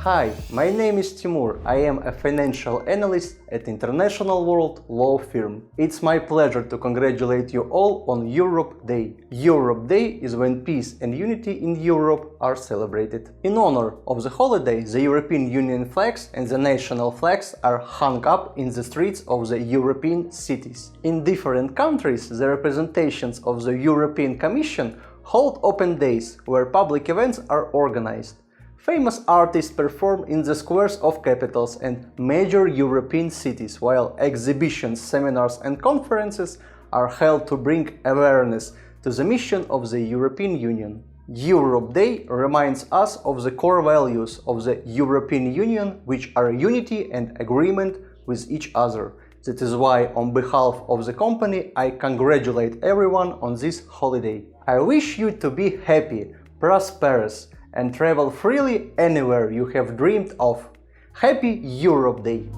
Hi, my name is Timur. I am a financial analyst at International World Law Firm. It's my pleasure to congratulate you all on Europe Day. Europe Day is when peace and unity in Europe are celebrated. In honor of the holiday, the European Union flags and the national flags are hung up in the streets of the European cities. In different countries, the representations of the European Commission hold open days where public events are organized. Famous artists perform in the squares of capitals and major European cities, while exhibitions, seminars and conferences are held to bring awareness to the mission of the European Union. Europe Day reminds us of the core values of the European Union, which are unity and agreement with each other. That is why, on behalf of the company, I congratulate everyone on this holiday. I wish you to be happy, prosperous, and travel freely anywhere you have dreamed of. Happy Europe Day!